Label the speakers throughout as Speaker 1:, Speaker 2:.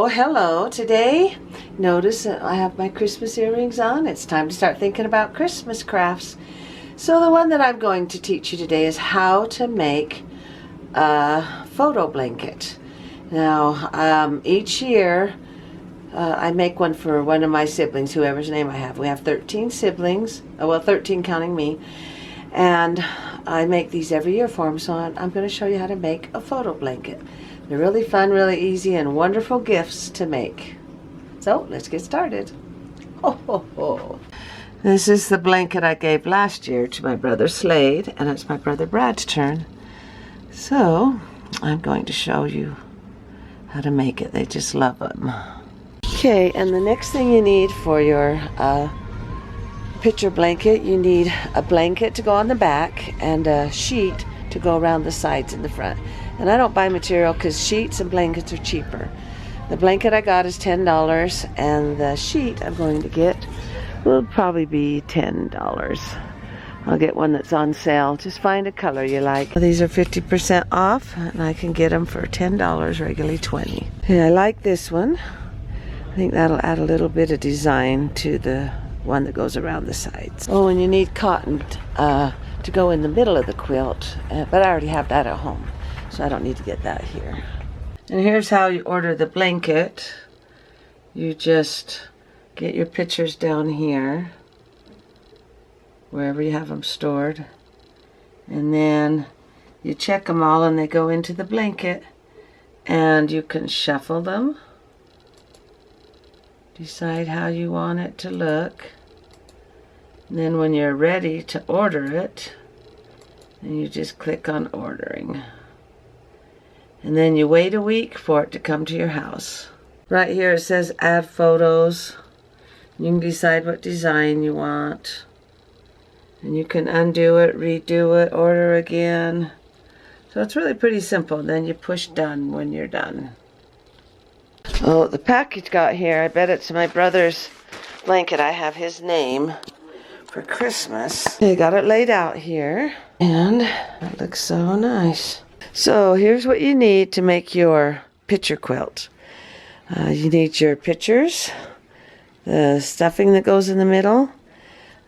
Speaker 1: Hello. Today, notice that I have my Christmas earrings on. It's time to start thinking about Christmas crafts. So the one that I'm going to teach you today is how to make a photo blanket. Now, each year, I make one for one of my siblings, whoever's name I have. We have 13 siblings, well, 13 counting me, and I make these every year for them, so I'm going to show you how to make a photo blanket. They're really fun, really easy, and wonderful gifts to make. So, let's get started. Ho, ho, ho. This is the blanket I gave last year to my brother Slade, and it's my brother Brad's turn. So, I'm going to show you how to make it. They just love them. Okay, and the next thing you need for your picture blanket, you need a blanket to go on the back and a sheet to go around the sides and the front. And I don't buy material because sheets and blankets are cheaper. The blanket I got is $10, and the sheet I'm going to get will probably be $10. I'll get one that's on sale. Just find a color you like. These are 50% off, and I can get them for $10, regularly $20. Okay, I like this one. I think that'll add a little bit of design to the one that goes around the sides. Oh, and you need cotton to go in the middle of the quilt, but I already have that at home, so I don't need to get that here. And here's how you order the blanket. You just get your pictures down here, wherever you have them stored, and then you check them all and they go into the blanket, and you can shuffle them, decide how you want it to look, and then when you're ready to order it, then you just click on ordering. And then you wait a week for it to come to your house. Right here it says add photos. You can decide what design you want. And you can undo it, redo it, order again. So it's really pretty simple. Then you push done when you're done. Oh, the package got here. I bet it's my brother's blanket. I have his name for Christmas. They got it laid out here. And it looks so nice. So here's what you need to make your picture quilt. You need your pictures, the stuffing that goes in the middle,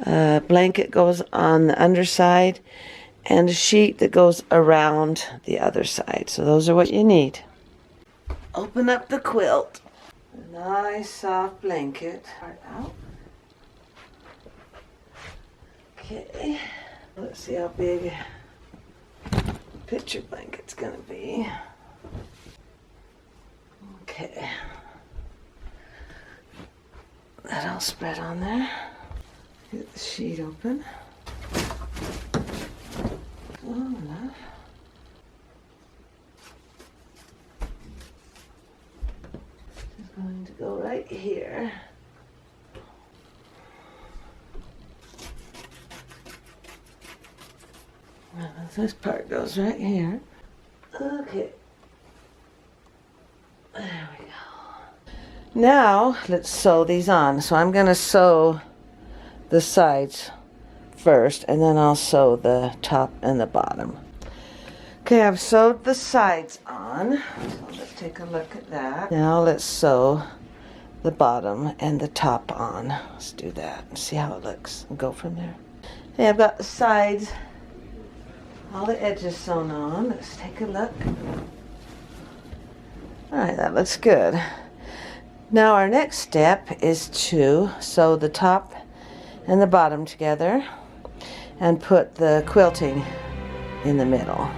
Speaker 1: a blanket goes on the underside, and a sheet that goes around the other side. So those are what you need. Open up the quilt. A nice soft blanket. Part out. Okay. Let's see how big picture blanket's gonna be. Okay. That all spread on there. Get the sheet open. Oh, enough. It's going to go right here. This part goes right here. Okay. There we go. Now, let's sew these on. So I'm going to sew the sides first, and then I'll sew the top and the bottom. Okay, I've sewed the sides on. So let's take a look at that. Now let's sew the bottom and the top on. Let's do that and see how it looks and go from there. Okay, I've got the sides, all the edges sewn on. Let's take a look. Alright, that looks good. Now our next step is to sew the top and the bottom together and put the quilting in the middle.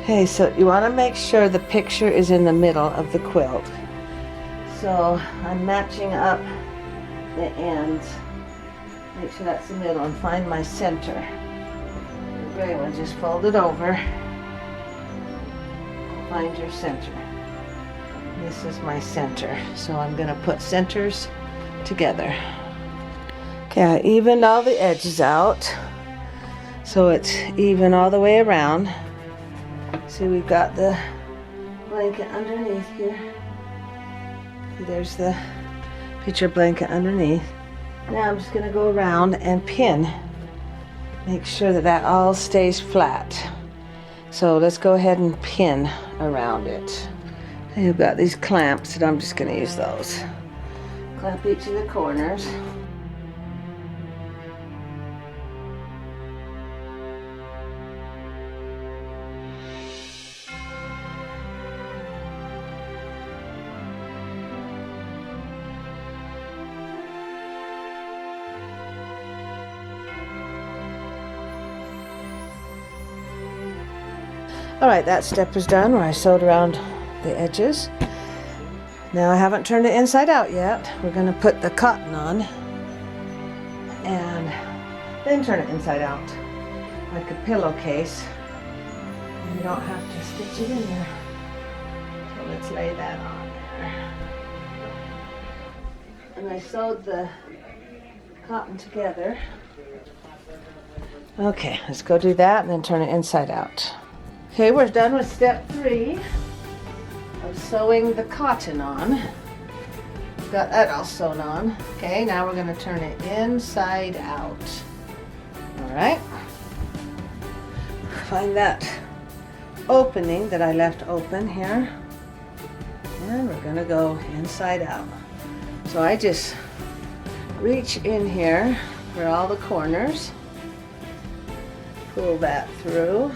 Speaker 1: Okay, so you want to make sure the picture is in the middle of the quilt. So I'm matching up the end. Make sure that's the middle and find my center. The gray one, just fold it over. Find your center. This is my center. So I'm going to put centers together. Okay, I evened all the edges out. So it's even all the way around. See, we've got the blanket underneath here. There's the picture blanket underneath. Now I'm just going to go around and pin. Make sure that that all stays flat. So let's go ahead and pin around it. You've got these clamps and I'm just going to use those. Clamp each of the corners. Alright, that step is done where I sewed around the edges. Now I haven't turned it inside out yet. We're going to put the cotton on and then turn it inside out like a pillowcase. And you don't have to stitch it in there. So let's lay that on there. And I sewed the cotton together. Okay, let's go do that and then turn it inside out. Okay, we're done with step 3 of sewing the cotton on. We've got that all sewn on. Okay, now we're going to turn it inside out. All right. Find that opening that I left open here. And we're going to go inside out. So I just reach in here for all the corners. Pull that through.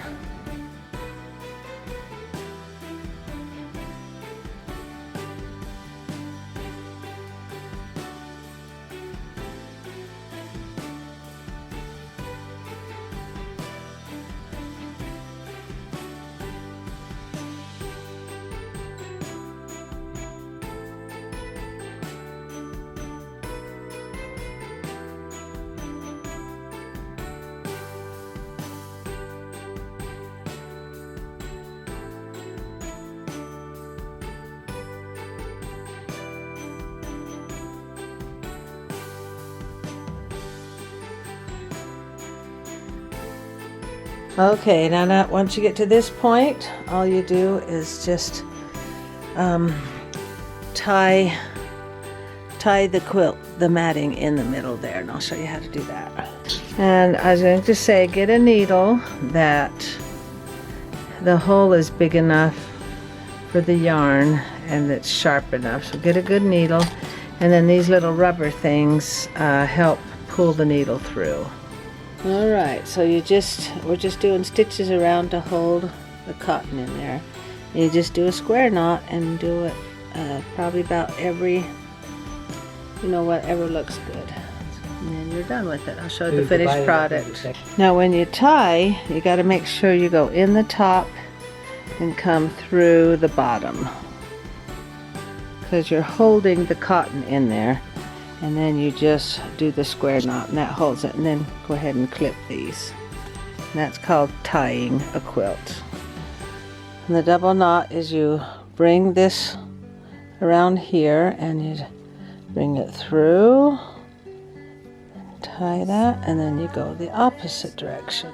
Speaker 1: Okay, now once you get to this point, all you do is just tie the quilt, the matting in the middle there, and I'll show you how to do that. And I was going to say, get a needle that the hole is big enough for the yarn and that's sharp enough. So get a good needle, and then these little rubber things help pull the needle through. Alright, so we're just doing stitches around to hold the cotton in there. And you just do a square knot and do it probably about every, whatever looks good. And then you're done with it. I'll show you the finished product. Now when you tie, you got to make sure you go in the top and come through the bottom, because you're holding the cotton in there. And then you just do the square knot and that holds it, and then go ahead and clip these. And that's called tying a quilt. And the double knot is you bring this around here and you bring it through, tie that, and then you go the opposite direction.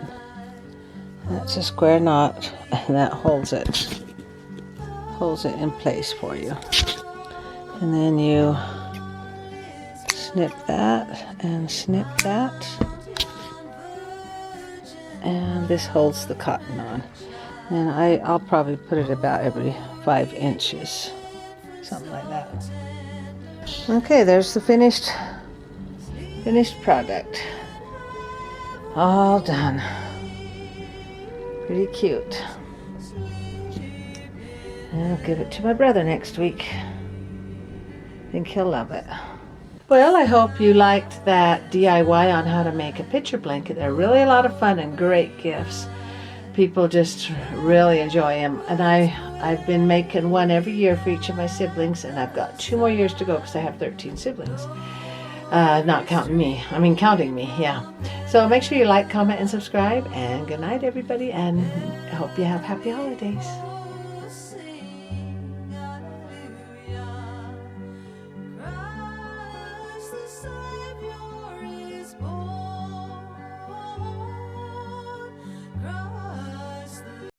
Speaker 1: That's a square knot, and that holds it in place for you. And then you snip that and snip that, and this holds the cotton on. And I'll probably put it about every 5 inches, something like that. Okay, there's the finished product, all done. Pretty cute. I'll give it to my brother next week. I think he'll love it. Well, I hope you liked that DIY on how to make a picture blanket. They're really a lot of fun and great gifts. People just really enjoy them. And I've been making one every year for each of my siblings, and I've got 2 more years to go because I have 13 siblings. Not counting me. I mean, counting me, yeah. So make sure you like, comment, and subscribe. And good night, everybody. And I hope you have happy holidays.